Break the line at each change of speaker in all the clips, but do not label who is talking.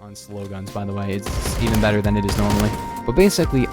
on slow guns, by the way. It's even better than it is normally. But basically,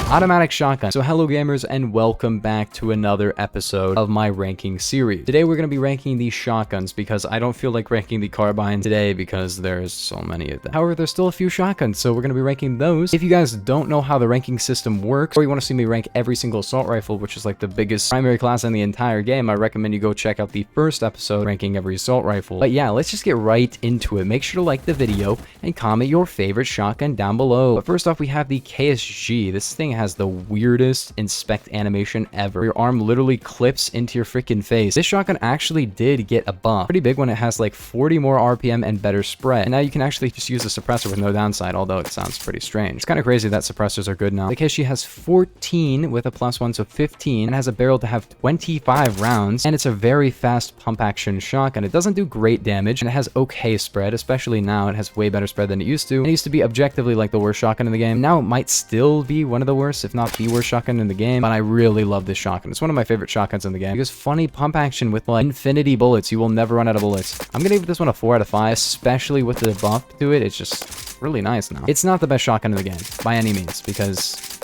automatic shotgun. So hello gamers, and welcome back to another episode of my ranking series. Today we're going to be ranking these shotguns because I don't feel like ranking the carbine today because there's so many of them. However, there's still a few shotguns, so we're going to be ranking those. If you guys don't know how the ranking system works, or you want to see me rank every single assault rifle, which is like the biggest primary class in the entire game, I recommend you go check out the first episode ranking every assault rifle. But yeah, let's just get right into it. Make sure to like the video and comment your favorite shotgun down below. But first off, we have the KSG. This thing has the weirdest inspect animation ever. Your arm literally clips into your freaking face. This shotgun actually did get a buff. Pretty big one. It has like 40 more RPM and better spread. And now you can actually just use the suppressor with no downside, although it sounds pretty strange. It's kind of crazy that suppressors are good now. The KSG has 14 with a +1, so 15, and has a barrel to have 25 rounds, and it's a very fast pump action shotgun. It doesn't do great damage, and it has okay spread, especially now. It has way better spread than it used to. And it used to be objectively like the worst shotgun in the game. Now it might still be one of the worst, if not the worst shotgun in the game, but I really love this shotgun. It's one of my favorite shotguns in the game because funny pump action with like infinity bullets. You will never run out of bullets. I'm gonna give this one a 4 out of 5, especially with the buff to it. It's just really nice now. It's not the best shotgun in the game by any means because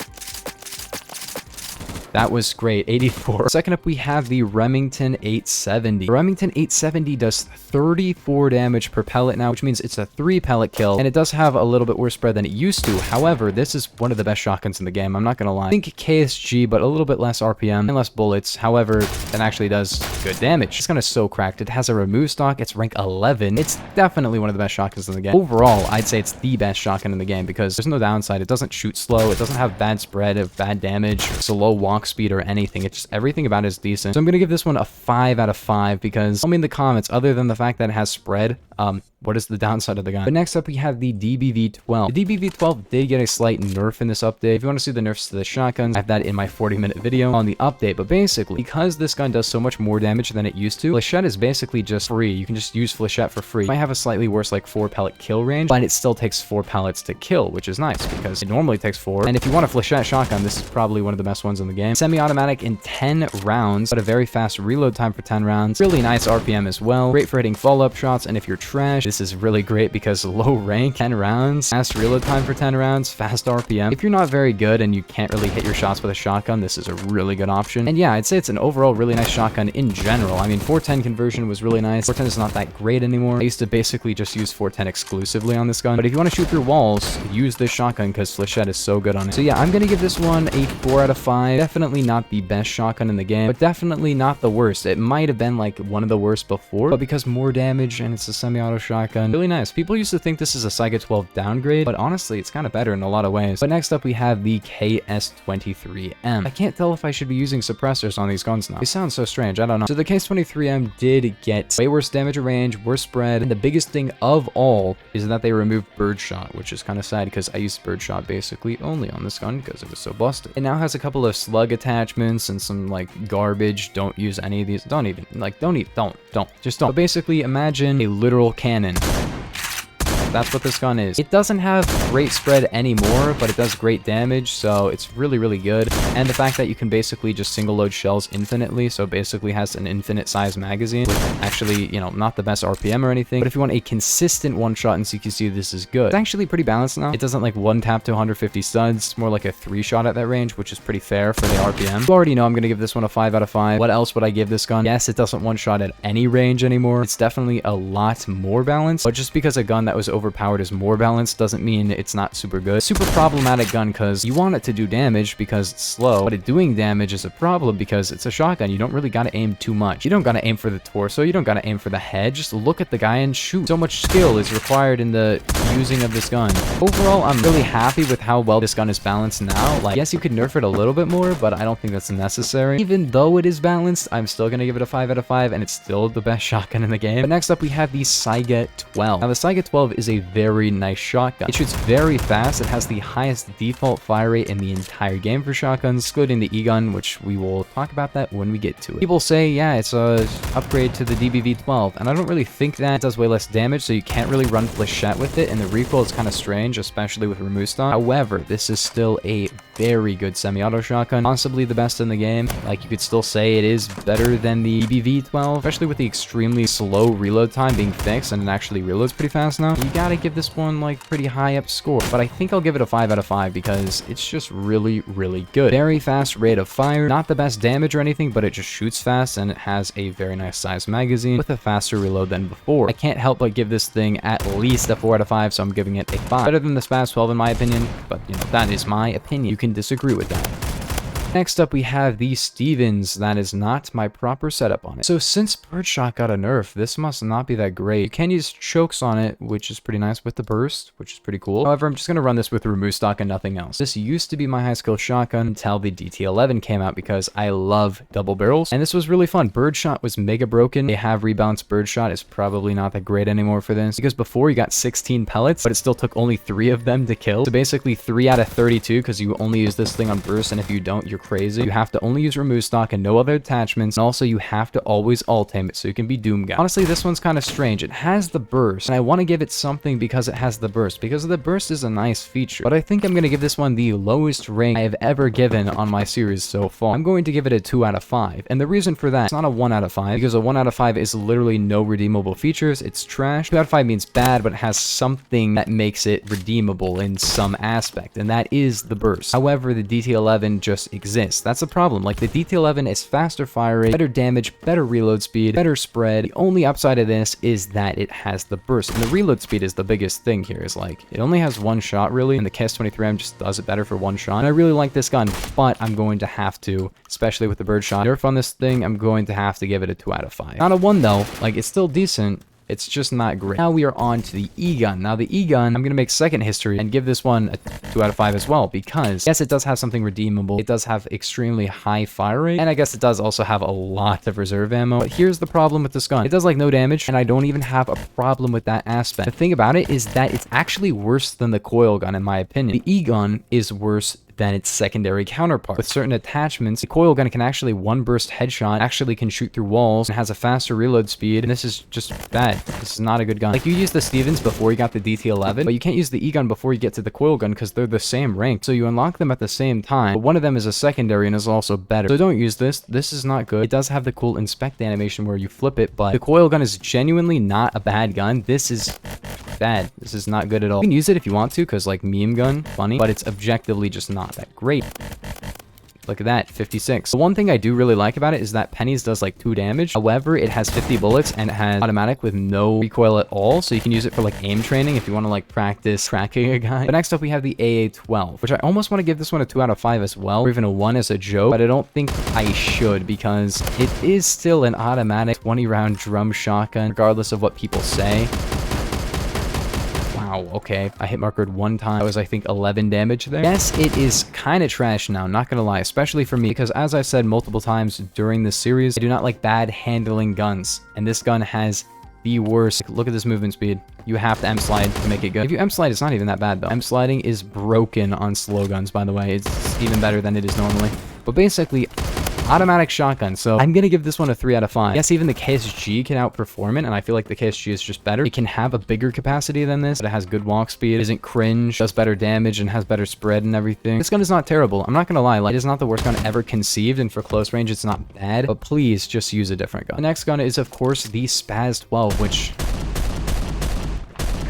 that was great. 84. Second up, we have the Remington 870. The Remington 870 does 34 damage per pellet now, which means it's a 3 pellet kill, and it does have a little bit worse spread than it used to. However, this is one of the best shotguns in the game. I'm not gonna lie. I think KSG, but a little bit less RPM and less bullets. However, it actually does good damage. This gun is so cracked. It has a remove stock. It's rank 11. It's definitely one of the best shotguns in the game. Overall, I'd say it's the best shotgun in the game because there's no downside. It doesn't shoot slow. It doesn't have bad spread of bad damage. It's a low walk speed or anything. It's just everything about it is decent. So I'm gonna give this one a 5 out of 5 because tell me in the comments, other than the fact that it has spread, what is the downside of the gun? But next up, we have the DBV-12. The DBV-12 did get a slight nerf in this update. If you want to see the nerfs to the shotguns, I have that in my 40-minute video on the update. But basically, because this gun does so much more damage than it used to, Flechette is basically just free. You can just use Flechette for free. It might have a slightly worse like 4 pellet kill range, but it still takes 4 pellets to kill, which is nice because it normally takes 4. And if you want a Flechette shotgun, this is probably one of the best ones in the game. Semi-automatic in 10 rounds, but a very fast reload time for 10 rounds. Really nice RPM as well. Great for hitting follow-up shots, and if you're trash, this is really great because low rank, 10 rounds, fast reload time for 10 rounds, fast RPM. If you're not very good and you can't really hit your shots with a shotgun, this is a really good option. And yeah, I'd say it's an overall really nice shotgun in general. I mean, 410 conversion was really nice. 410 is not that great anymore. I used to basically just use 410 exclusively on this gun. But if you want to shoot through walls, use this shotgun because Flechette is so good on it. So yeah, I'm going to give this one a 4 out of 5. Definitely not the best shotgun in the game, but definitely not the worst. It might have been like one of the worst before, but because more damage and it's a semi-auto shotgun, really nice. People used to think this is a Saiga 12 downgrade, but honestly, it's kind of better in a lot of ways. But next up, we have the KS-23M. I can't tell if I should be using suppressors on these guns now. They sound so strange. I don't know. So the KS-23M did get way worse damage range, worse spread, and the biggest thing of all is that they removed birdshot, which is kind of sad because I used birdshot basically only on this gun because it was so busted. It now has a couple of slug attachments and some like garbage. Don't use any of these. Don't. Just don't. But basically, imagine a literal cannon. That's what this gun is. It doesn't have great spread anymore, but it does great damage, so it's really, really good. And the fact that you can basically just single load shells infinitely, so it basically has an infinite size magazine with actually, you know, not the best RPM or anything, but if you want a consistent one-shot in CQC, this is good. It's actually pretty balanced now. It doesn't like one tap to 150 studs. It's more like a 3-shot at that range, which is pretty fair for the RPM. You already know I'm gonna give this one a 5 out of 5. What else would I give this gun? Yes, it doesn't one-shot at any range anymore. It's definitely a lot more balanced, but just because a gun that was overpowered is more balanced doesn't mean it's not super good. Super problematic gun because you want it to do damage because it's slow, but it doing damage is a problem because it's a shotgun. You don't really gotta aim too much. You don't gotta aim for the torso. You don't gotta aim for the head. Just look at the guy and shoot. So much skill is required in the using of this gun. Overall, I'm really happy with how well this gun is balanced now. Like, yes, you could nerf it a little bit more, but I don't think that's necessary. Even though it is balanced, I'm still gonna give it a 5 out of 5, and it's still the best shotgun in the game. But next up, we have the Saiga 12. Now, the Saiga 12 is a very nice shotgun. It shoots very fast. It has the highest default fire rate in the entire game for shotguns, excluding the E-gun, which we will talk about that when we get to it. People say, yeah, it's a upgrade to the DBV-12, and I don't really think that. It does way less damage, so you can't really run Flechette with it, and the recoil is kind of strange, especially with remove stock. However, this is still a very good semi-auto shotgun, possibly the best in the game. Like, you could still say it is better than the BBV-12, especially with the extremely slow reload time being fixed, and it actually reloads pretty fast now. You gotta give this one like pretty high up score, but I think I'll give it a 5 out of 5 because it's just really, really good. Very fast rate of fire, not the best damage or anything, but it just shoots fast, and it has a very nice size magazine with a faster reload than before. I can't help but give this thing at least a 4 out of 5, so I'm giving it a 5. Better than the Spaz 12 in my opinion, but you know, that is my opinion. You can disagree with that. Next up, we have the Stevens. That is not my proper setup on it. So since Birdshot got a nerf, this must not be that great. You can use chokes on it, which is pretty nice with the burst, which is pretty cool. However, I'm just going to run this with remove stock and nothing else. This used to be my high skill shotgun until the DT11 came out because I love double barrels. And this was really fun. Birdshot was mega broken. They have rebalanced Birdshot. It's probably not that great anymore for this because before you got 16 pellets, but it still took only 3 of them to kill. So basically 3 out of 32 because you only use this thing on burst, and if you don't, you're crazy. You have to only use remove stock and no other attachments, and also you have to always alt aim it so you can be Doom Guy. Honestly, this one's kind of strange. It has the burst, and I want to give it something because it has the burst, because the burst is a nice feature, but I think I'm going to give this one the lowest rank I have ever given on my series so far. I'm going to give it a 2 out of 5, and the reason for that, it's not a 1 out of 5, because a 1 out of 5 is literally no redeemable features. It's trash. 2 out of 5 means bad, but it has something that makes it redeemable in some aspect, and that is the burst. However, the DT11 just exists. That's a problem. Like, the DT11 is faster fire rate, better damage, better reload speed, better spread. The only upside of this is that it has the burst, and the reload speed is the biggest thing here. Is like, it only has 1 shot really, and the KS-23M just does it better for 1 shot. And I really like this gun, but I'm going to have to, especially with the Birdshot nerf on this thing, I'm going to have to give it a 2 out of 5. Not a 1 though. Like, it's still decent. It's just not great. Now we are on to the E-gun. Now the E-gun, I'm going to make second history and give this one a 2 out of 5 as well, because yes, it does have something redeemable. It does have extremely high fire rate, and I guess it does also have a lot of reserve ammo. But here's the problem with this gun. It does like no damage, and I don't even have a problem with that aspect. The thing about it is that it's actually worse than the coil gun in my opinion. The E-gun is worse than its secondary counterpart. With certain attachments, the coil gun can actually 1 burst headshot, actually can shoot through walls, and has a faster reload speed, and this is just bad. This is not a good gun. Like, you use the Stevens before you got the DT11, but you can't use the E-gun before you get to the coil gun because they're the same rank, so you unlock them at the same time, but one of them is a secondary and is also better. So don't use this. This is not good. It does have the cool inspect animation where you flip it, but the coil gun is genuinely not a bad gun. This is bad. This is not good at all. You can use it if you want to, because like meme gun, funny, but it's objectively just not that great. Look at that, 56. The one thing I do really like about it is that Pennies does like 2 damage. However, it has 50 bullets and it has automatic with no recoil at all. So you can use it for like aim training if you want to like practice cracking a guy. But next up we have the AA-12, which I almost want to give this one a 2 out of 5 as well, or even a 1 as a joke, but I don't think I should because it is still an automatic 20 round drum shotgun, regardless of what people say. Wow, okay. I hit markered 1 time. That was, I think, 11 damage there. Yes, it is kind of trash now, not gonna lie, especially for me, because as I've said multiple times during this series, I do not like bad handling guns, and this gun has the worst. Look at this movement speed. You have to M-slide to make it good. If you M-slide, it's not even that bad, though. M-sliding is broken on slow guns, by the way. It's even better than it is normally. But basically, automatic shotgun, so I'm gonna give this one a 3 out of 5. Yes, even the KSG can outperform it, and I feel like the KSG is just better. It can have a bigger capacity than this, but it has good walk speed, isn't cringe, does better damage, and has better spread and everything. This gun is not terrible. I'm not gonna lie, like, it is not the worst gun ever conceived, and for close range, it's not bad, but please just use a different gun. The next gun is, of course, the Spaz 12, which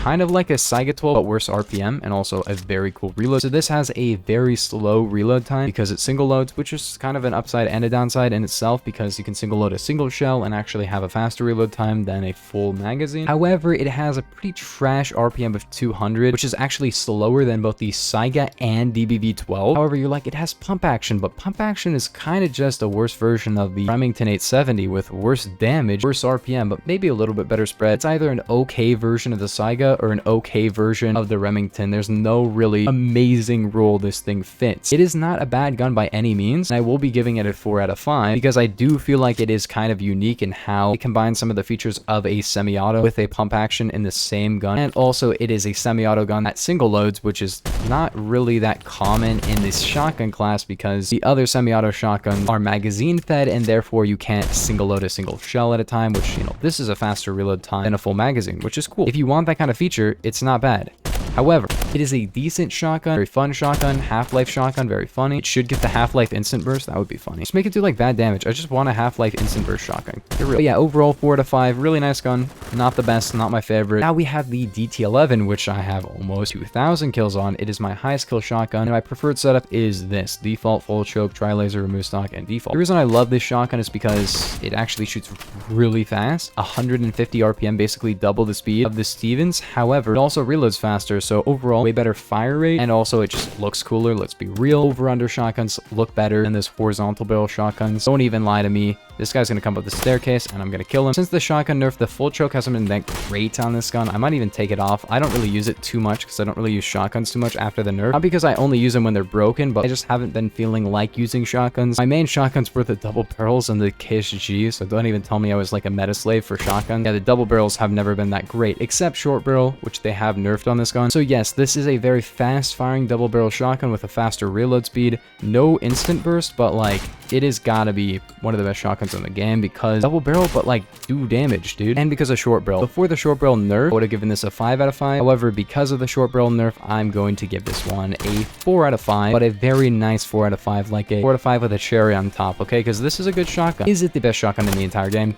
kind of like a Saiga 12, but worse RPM, and also a very cool reload. So this has a very slow reload time because it single loads, which is kind of an upside and a downside in itself because you can single load a single shell and actually have a faster reload time than a full magazine. However, it has a pretty trash RPM of 200, which is actually slower than both the Saiga and DBV-12. However, you're like, it has pump action, but pump action is kind of just a worse version of the Remington 870 with worse damage, worse RPM, but maybe a little bit better spread. It's either an okay version of the Saiga or an okay version of the Remington. There's no really amazing role this thing fits. It is not a bad gun by any means, and I will be giving it a 4 out of 5 because I do feel like it is kind of unique in how it combines some of the features of a semi-auto with a pump action in the same gun, and also it is a semi-auto gun that single loads, which is not really that common in this shotgun class because the other semi-auto shotguns are magazine fed, and therefore you can't single load a single shell at a time, which, you know, this is a faster reload time than a full magazine, which is cool. If you want that kind of feature, it's not bad. However, it is a decent shotgun, very fun shotgun, half-life shotgun, very funny. It should get the half-life instant burst. That would be funny. Just make it do like bad damage. I just want a half-life instant burst shotgun. But yeah, overall 4 out of 5. Really nice gun. Not the best, not my favorite. Now we have the DT11, which I have almost 2,000 kills on. It is my highest kill shotgun, and my preferred setup is this: default, full choke, tri-laser, remove stock, and default. The reason I love this shotgun is because it actually shoots really fast. 150 RPM, basically double the speed of the Stevens. However, it also reloads faster, so overall way better fire rate, and also it just looks cooler. Let's be real, over-under shotguns look better than this horizontal barrel shotguns. Don't even lie to me. This guy's gonna come up the staircase, and I'm gonna kill him. Since the shotgun nerf, the full choke hasn't been that great on this gun. I might even take it off. I don't really use it too much because I don't really use shotguns too much after the nerf. Not because I only use them when they're broken, but I just haven't been feeling like using shotguns. My main shotguns were the double barrels and the KSG, so don't even tell me I was like a meta slave for shotgun. Yeah, the double barrels have never been that great, except short barrel, which they have nerfed on this gun. So yes, this is a very fast firing double barrel shotgun with a faster reload speed. No instant burst, but like, it has gotta be one of the best shotguns in the game because double barrel, but like do damage, dude. And because of short barrel. Before the short barrel nerf, I would have given this a 5 out of 5. However, because of the short barrel nerf, I'm going to give this one a 4 out of 5, but a very nice 4 out of 5, like a 4 out of 5 with a cherry on top, okay? Because this is a good shotgun. Is it the best shotgun in the entire game?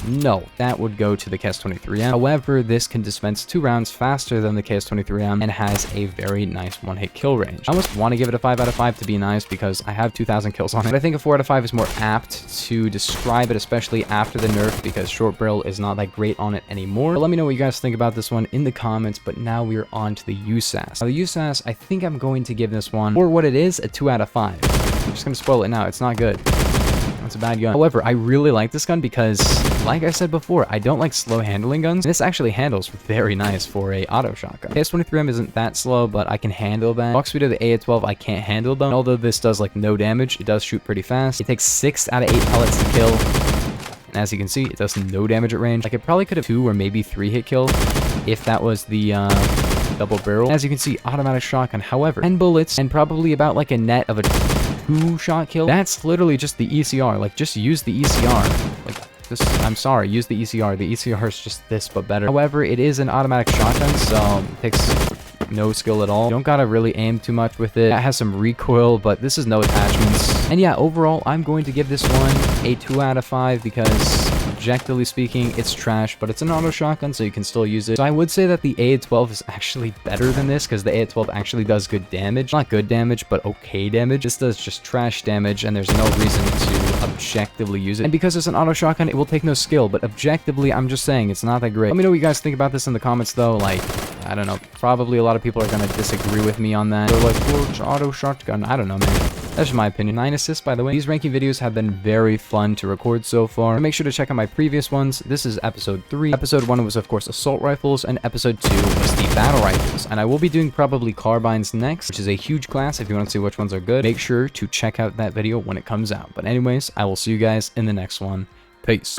No, that would go to the KS-23M. However, this can dispense 2 rounds faster than the KS-23M and has a very nice one-hit kill range. I almost want to give it a 5 out of 5 to be nice because I have 2,000 kills on it. But I think a 4 out of 5 is more apt to describe it, especially after the nerf, because short barrel is not that great on it anymore. But let me know what you guys think about this one in the comments. But now we're on to the USAS. Now the USAS, I think I'm going to give this one, for what it is, a 2 out of 5. I'm just gonna spoil it now. It's not good. It's a bad gun. However, I really like this gun because, like I said before, I don't like slow handling guns. This actually handles very nice for a auto shotgun. KS-23M isn't that slow, but I can handle that. Walk speed of the AA-12, I can't handle them. And although this does like no damage, it does shoot pretty fast. It takes 6 out of 8 pellets to kill. And as you can see, it does no damage at range. Like, it probably could have 2 or maybe 3 hit kill if that was the double barrel. As you can see, automatic shotgun. However, 10 bullets and probably about like a net of a 2-shot kill. That's literally just the ECR. Like, just use the ECR. Like, just, I'm sorry, use the ECR. The ECR is just this, but better. However, it is an automatic shotgun, so it takes no skill at all. You don't gotta really aim too much with it. It has some recoil, but this is no attachments. And yeah, overall, I'm going to give this one a 2 out of 5 because, objectively speaking, it's trash, but it's an auto shotgun, so you can still use it. So I would say that the AA-12 is actually better than this because the AA-12 actually does good damage. Not good damage, but okay damage. This does just trash damage, and there's no reason to objectively use it. And because it's an auto shotgun, it will take no skill, but objectively, I'm just saying, it's not that great. Let me know what you guys think about this in the comments, though. Like, I don't know. Probably a lot of people are going to disagree with me on that. They're like, oh, it's auto shotgun. I don't know, man. That's just my opinion. 9 assists, by the way. These ranking videos have been very fun to record so far. So make sure to check out my previous ones. This is episode 3. Episode 1 was, of course, assault rifles, and episode 2 was the battle rifles. And I will be doing probably carbines next, which is a huge class. If you want to see which ones are good, make sure to check out that video when it comes out. But anyways, I will see you guys in the next one. Peace.